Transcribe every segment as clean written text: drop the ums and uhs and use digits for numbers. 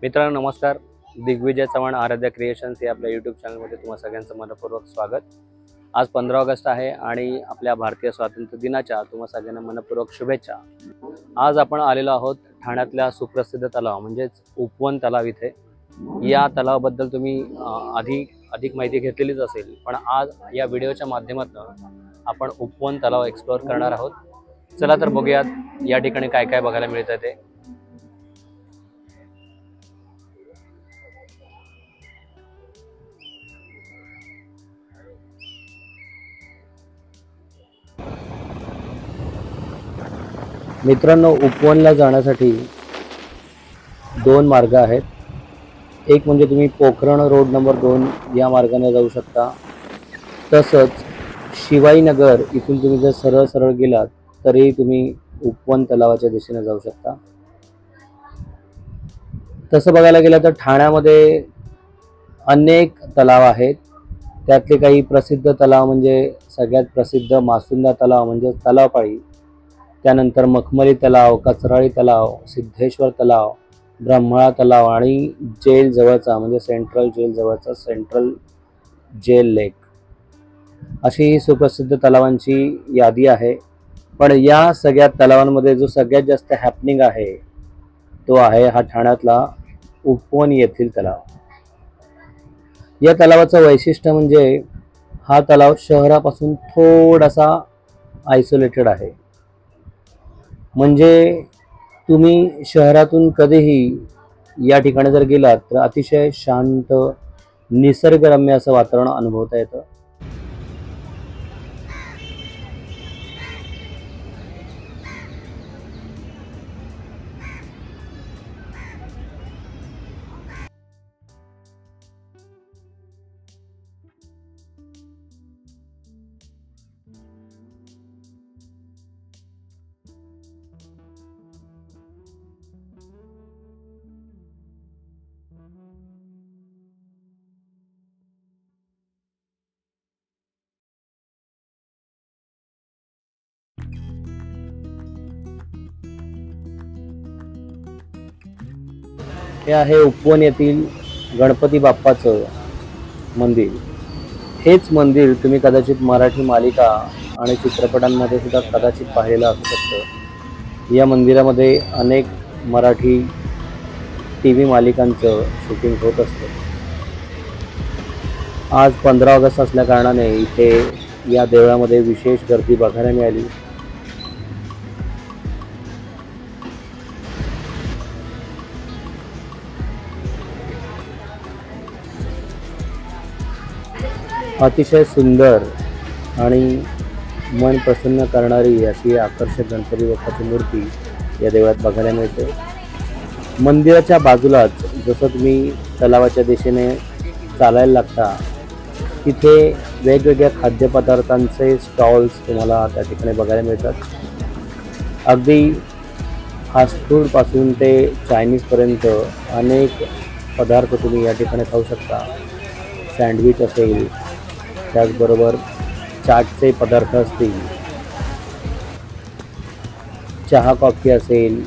मित्रांनो नमस्कार. दिग्विजय चव्हाण आराध्या क्रिएशन्स या आपल्या यूट्यूब चॅनलमध्ये तुम्हा सगळ्यांचं मनपूर्वक स्वागत. आज 15 ऑगस्ट आहे आणि आपल्या भारतीय स्वातंत्र्य दिनाच्या तुम्हा सगळ्यांना मनपूर्वक शुभेच्छा. आज आपण आलेलो आहोत ठाण्यातल्या सुप्रसिद्ध तलाव म्हणजेच उपवन तलाव इथे. या तलावाबद्दल तुम्ही अधिक माहिती घेतलेलीच असेल, पण आज या व्हिडिओच्या माध्यमातून आपण उपवन तलाव एक्सप्लोअर करणार आहोत. चला तर बघूयात या ठिकाणी काय काय बघायला मिळतं ते. मित्रांनो, उपवनला जाण्यासाठी 2 मार्ग आहेत. एक म्हणजे तुम्ही पोखरण रोड नंबर 2 या मार्गाने जाऊ शकता. तसंच शिवाईनगर इथून तुम्ही जर सरळ सरळ गेलात तरी तुम्ही उपवन तलावाच्या दिशेने जाऊ शकता. तसं बघायला गेलं तर ठाण्यामध्ये अनेक तलाव आहेत. त्यातले काही प्रसिद्ध तलाव म्हणजे सगळ्यात प्रसिद्ध मासुंदा तलाव म्हणजे तलावपाळी, त्यानंतर मखमली तलाव, कचराळी तलाव, सिद्धेश्वर तलाव, ब्रह्मळा तलाव आणि जेल जवळचा म्हणजे सेंट्रल जेल जवळचा सेंट्रल जेल लेक, अशी सुप्रसिद्ध तलावांची यादी आहे. पण या सगळ्या तलावांमध्ये जो सगळ्यात जास्त हॅपनिंग आहे तो आहे हा ठाण्यातला उपवन येथील तलाव. या तलावाचं वैशिष्ट्य म्हणजे हा तलाव शहरापासून थोडासा आयसोलेटेड आहे. म्हणजे तुम्ही शहरातून कधीही या ठिकाणी जर गेलात तर अतिशय शांत निसर्गरम्य असं वातावरण अनुभवता येतं. हे आहे उपवन येथील गणपती बाप्पाचं मंदिर. हेच मंदिर तुम्ही कदाचित मराठी मालिका आणि चित्रपटांमध्ये सुद्धा कदाचित पाहिलेलं असू शकतं. या मंदिरामध्ये अनेक मराठी TV मालिकांचं शूटिंग होत असतं. आज 15 ऑगस्ट असल्या कारणाने इथे या देवळामध्ये विशेष गर्दी बघायला मिळाली. अतिशय सुंदर आणि मन प्रसन्न करणारी अशी आकर्षक गणपती बाप्पाची मूर्ती या देवळात बघायला मिळते. मंदिराच्या बाजूलाच जसं तुम्ही तलावाच्या दिशेने चालायला लागता तिथे वेगवेगळ्या खाद्यपदार्थांचे स्टॉल्स तुम्हाला त्या ठिकाणी बघायला मिळतात. अगदी फास्ट फूडपासून ते चायनीजपर्यंत अनेक पदार्थ तुम्ही या ठिकाणी खाऊ शकता. सँडविच असेल, त्याचबरोबर चाटचे पदार्थ असतील, चहा कॉफी असेल,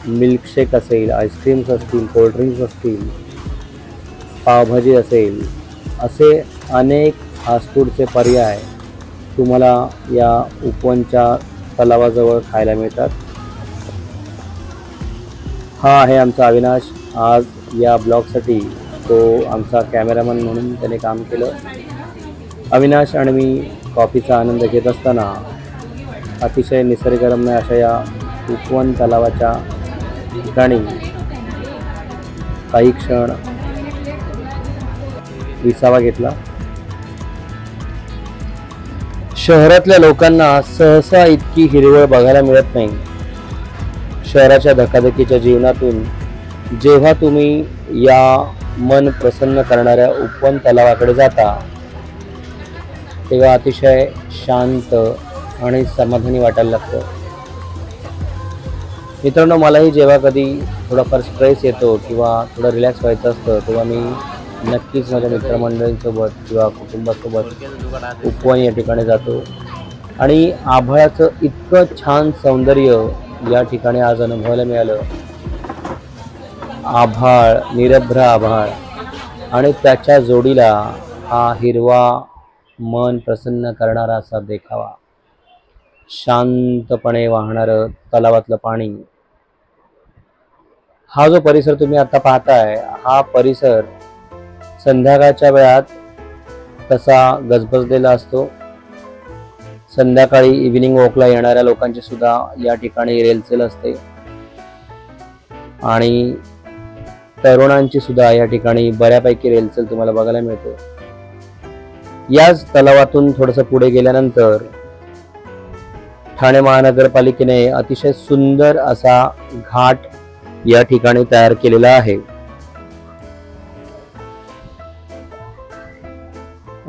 मिल्कशेक असेल, आईस्क्रीम्स असतील, कोल्ड्रिंक्स असतील, पावभाजी असेल, असे अनेक फास्ट फूडचे पर्याय तुम्हाला या उपवनच्या तलावाजवळ खायला मिळतात. हा आहे आमचा अविनाश. आज या ब्लॉगसाठी तो आमचा कॅमेरामन म्हणून त्याने काम केलं. अविनाश आणि मी कॉफीचा आनंद घेत असताना अतिशय निसर्गरम्य अशा या उपवन तलावाच्या ठिकाणी काही क्षण विसावा घेतला. शहरातल्या लोकांना सहसा इतकी हिरवळ बघायला मिळत नाही. शहराच्या धकाधकीच्या जीवनातून जेव्हा तुम्ही या मन प्रसन्न करणाऱ्या उपवन तलावाकडे जाता तेव्हा अतिशय शांत आणि समाधानी वाटायला लागतं. मित्रांनो, मलाही जेव्हा कधी थोडाफार स्ट्रेस येतो किंवा थोडं रिलॅक्स व्हायचं असतं तेव्हा मी नक्कीच माझ्या मित्रमंडळींसोबत किंवा कुटुंबासोबत उपवन या ठिकाणी जातो. आणि आभाळाचं इतकं छान सौंदर्य या ठिकाणी आज अनुभवायला मिळालं. आभाळ, निरभ्र आभाळ आणि त्याच्या जोडीला हा हिरवा मन प्रसन्न करणारा असा देखावा, शांतपणे वाहणारं तलावातलं पाणी. हा जो परिसर तुम्ही आता पाहताय, हा परिसर संध्याकाळच्या वेळात तसा गजबजलेला असतो. संध्याकाळी इव्हिनिंग वॉकला येणाऱ्या लोकांची सुद्धा या ठिकाणी रेलचेल असते आणि तरुणांची सुद्धा या ठिकाणी बऱ्यापैकी रेलचेल तुम्हाला बघायला मिळते. याच तलावातून थोडंसं पुढे गेल्यानंतर ठाणे महानगरपालिकेने अतिशय सुंदर असा घाट या ठिकाणी तयार केलेला आहे.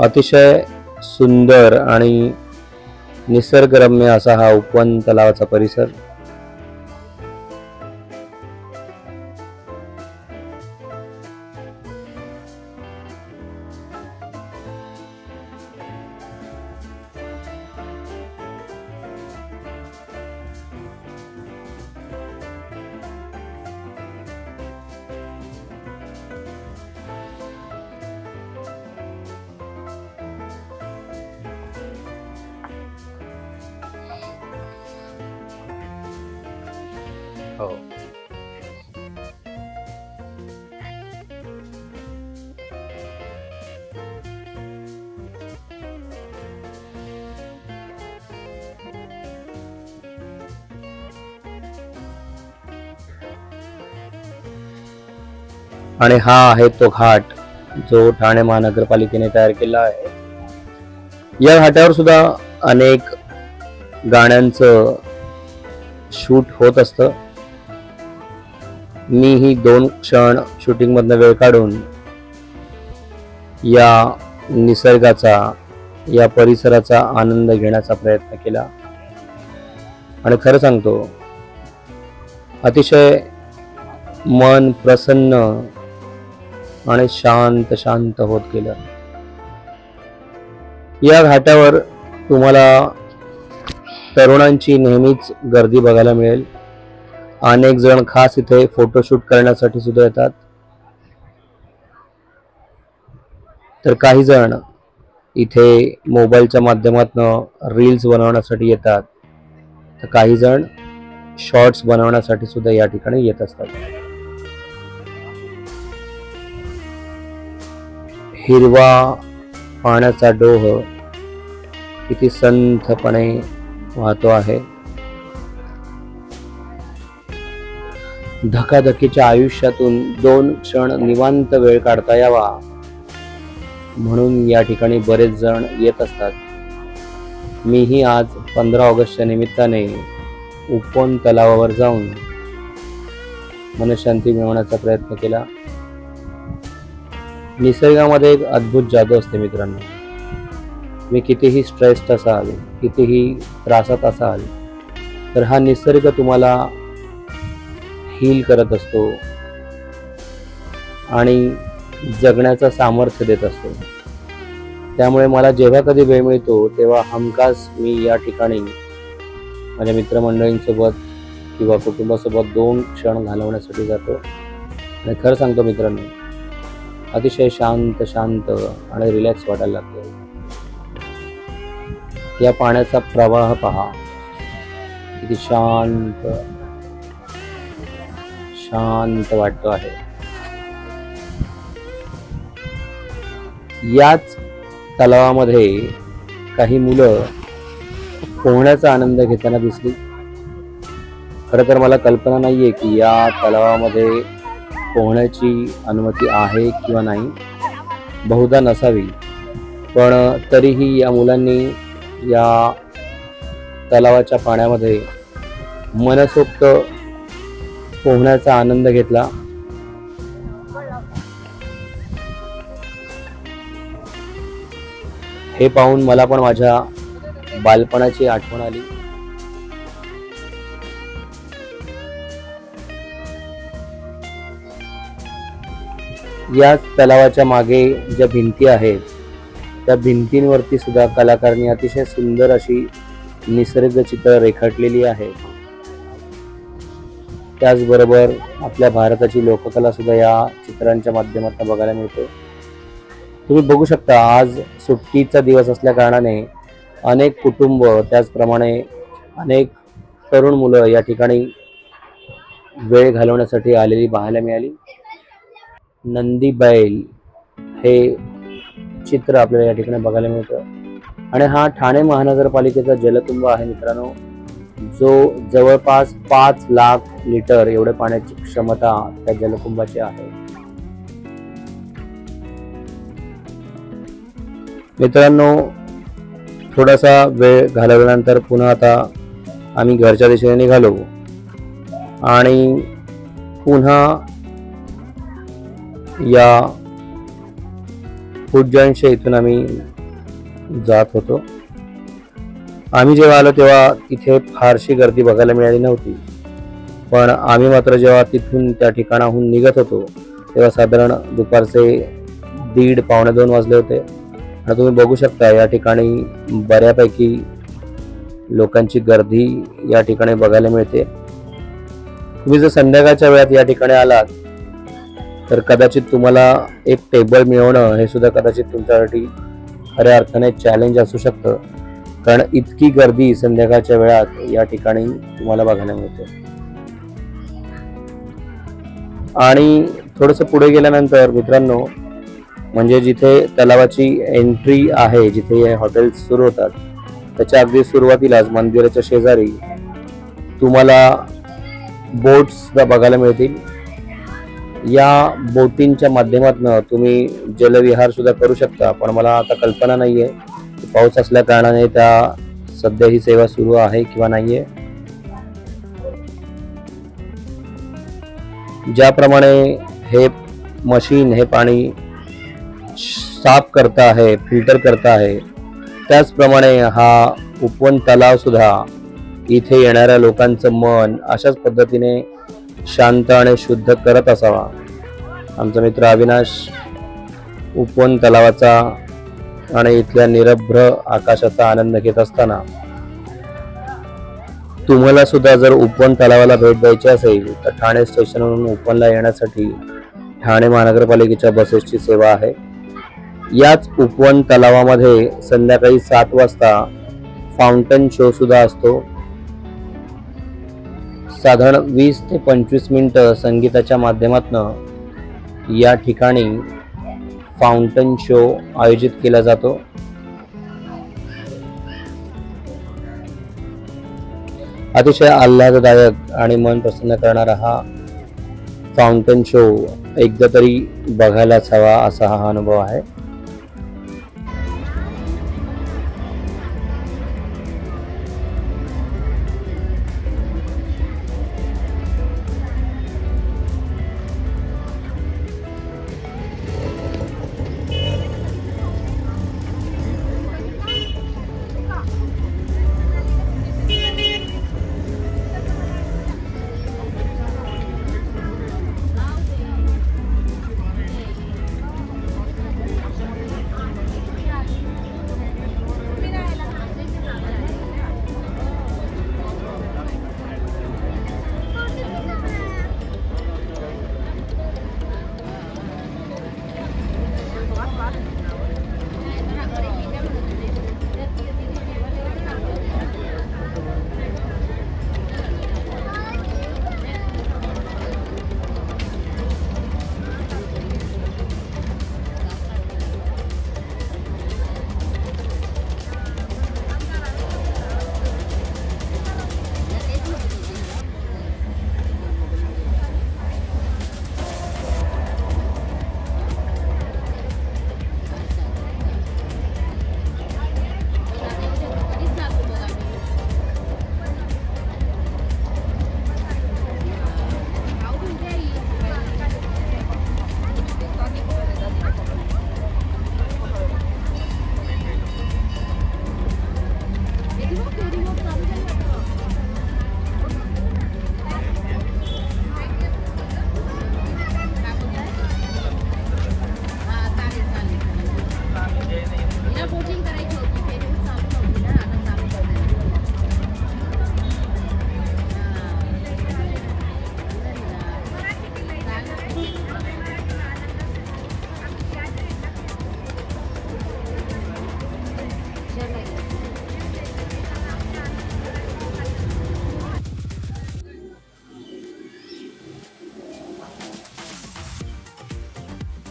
अतिशय सुंदर आणि निसर्गरम्य असा हा उपवन तलावाचा परिसर. हो. आणि हा आहे तो घाट जो ठाणे महानगरपालिकेने तयार केला आहे. या घाटावर सुद्धा अनेक गाण्यांचं शूट होत असतं. मी ही 2 क्षण शूटिंग मधनं वेळ काढून या निसर्गाचा, या परिसराचा आनंद घेण्याचा प्रयत्न केला आणि खरं सांगतो अतिशय मन प्रसन्न आणि शांत शांत होत गेलं. या घाटावर तुम्हाला तरुणांची नेहमीच गर्दी बघायला मिळेल. अनेक जण खास इथे फोटोशूट करण्यासाठी सुद्धा येतात, तर काही जण इथे मोबाईलच्या माध्यमातून रील्स बनवण्यासाठी येतात, तर काही जण शॉर्ट्स बनवण्यासाठी सुद्धा या ठिकाणी येत असतात. हिरवा पाण्याचा डोह किती संथपणे वाहतो आहे. धकाधकीच्या आयुष्यातून 2 क्षण निवांत वेळ काढता यावा म्हणून या ठिकाणी बरेच जण येत असतात. मीही आज 15 ऑगस्टच्या निमित्ताने उपवन तलावावर जाऊन मनशांती मिळवण्याचा प्रयत्न केला. निसर्गामध्ये एक अद्भुत जादू असते मित्रांनो. मी कितीही स्ट्रेस्ड असाल, कितीही त्रासात असाल, तर हा निसर्ग तुम्हाला हील करत असतो आणि जगण्याचं सामर्थ्य देत असतो. त्यामुळे मला जेव्हा कधी वेळ मिळतो तेव्हा हमखास मी या ठिकाणी माझ्या मित्रमंडळींसोबत किंवा कुटुंबासोबत 2 क्षण घालवण्यासाठी जातो. आणि खरं सांगतो मित्रांनो, अतिशय शांत शांत आणि रिलॅक्स वाटायला लागतो. या पाण्याचा प्रवाह पहा, किती शांत शांत वाटतो आहे. याच तलावामध्ये काही मुलं पोहण्याचा आनंद घेताना दिसली. खरं तर मला कल्पना नाहीये की या तलावामध्ये पोहण्याची अनुमती आहे किंवा नाही, बहुधा नसावी, पण तरीही या मुलांनी या तलावाच्या पाण्यामध्ये मनसोक्त पोहण्याचा आनंद घेतला. हे पाहून मला पण माझ्या बालपणाची आठवण आली. या तलावाच्या मागे ज्या भिंती आहेत त्या भिंतींवरती सुद्धा कलाकारांनी अतिशय सुंदर अशी निसर्ग चित्र रेखाटलेली आहे. त्याचबरोबर आपल्या भारताची लोककला सुद्धा या चित्रांच्या माध्यमातून बघायला मिळते. तुम्ही बघू शकता आज सुट्टीचा दिवस असल्या कारणाने अनेक कुटुंब त्याचप्रमाणे अनेक तरुण मुलं या ठिकाणी वेळ घालवण्यासाठी आलेली पाहायला मिळाली. नंदी बैल हे चित्र आपल्याला या ठिकाणी बघायला मिळतं आणि हा ठाणे महानगरपालिकेचा जलकुंभ आहे मित्रांनो, जो जवळपास 5 लाख लिटर एवढे पाण्याची क्षमता त्या जलकुंभाची आहे. मित्रांनो, थोडासा वेळ घालवल्यानंतर पुन्हा आता आम्ही घरच्या दिशेने निघालो आणि पुन्हा या उज्जैनच्या इथून आम्ही जात होतो. आम्ही जेव्हा आलो तेव्हा तिथे फारशी गर्दी बघायला मिळाली नव्हती, पण आम्ही मात्र जेव्हा तिथून त्या ठिकाणाहून निघत होतो तेव्हा साधारण दुपारचे 1:30-2 वाजले होते. आणि तुम्ही बघू शकता या ठिकाणी बऱ्यापैकी लोकांची गर्दी या ठिकाणी बघायला मिळते. तुम्ही जर संध्याकाळच्या वेळात या ठिकाणी आलात तर कदाचित तुम्हाला एक टेबल मिळवणं हे सुद्धा कदाचित तुमच्यासाठी खऱ्या अर्थाने चॅलेंज असू शकतं, कारण इतकी गर्दी संध्याकाळच्या वेळात या ठिकाणी तुम्हाला बघायला मिळते. आणि थोडंसं पुढे गेल्यानंतर मित्रांनो, म्हणजे जिथे तलावाची एंट्री आहे, जिथे हे हॉटेल्स सुरू होतात, त्याच्या अगदी सुरुवातीलाच मंदिराच्या शेजारी तुम्हाला बोट्स सुद्धा बघायला मिळतील. या बोटिंगच्या माध्यमातून तुम्ही जलविहार सुद्धा करू शकता, पण मला आता कल्पना नाहीये पाऊस असल्या कारणाने त्या सध्या ही सेवा सुरू आहे किंवा नाहीये. ज्याप्रमाणे हे मशीन हे पाणी साफ करता आहे, फिल्टर करता आहे, त्याचप्रमाणे हा उपवन तलाव सुद्धा इथे येणाऱ्या लोकांचं मन अशाच पद्धतीने शांत आणि शुद्ध करत असावा. आमचा मित्र अविनाश उपवन तलावाचा आणि इथल्या निरभ्र आकाशाचा आनंद घेत असताना तुम्हाला सुद्धा जर उपवन तलावाला भेट द्यायची असेल तर ठाणे स्टेशनवरून उपवनला येण्यासाठी ठाणे महानगरपालिकेच्या बसेसची सेवा आहे. याच उपवन तलावामध्ये संध्याकाळी 7 वाजता फाउंटन शो सुद्धा असतो. साधारण 20 ते 25 मिनिटं संगीताच्या माध्यमातून या ठिकाणी फाउंटन शो आयोजित केला जातो. अतिशय आल्हाददायक आणि मन प्रसन्न करणारा हा फाउंटन शो एकदा तरी बघायलाच हवा असा हा अनुभव आहे.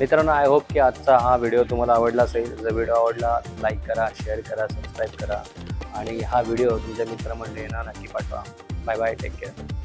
मित्रांनो, आय होप की आजचा हा व्हिडिओ तुम्हाला आवडला असेल. जर व्हिडिओ आवडला लाईक करा, शेअर करा, सबस्क्राईब करा आणि हा व्हिडिओ तुमच्या मित्रमंडळींना नक्की पाठवा. Bye bye, take care.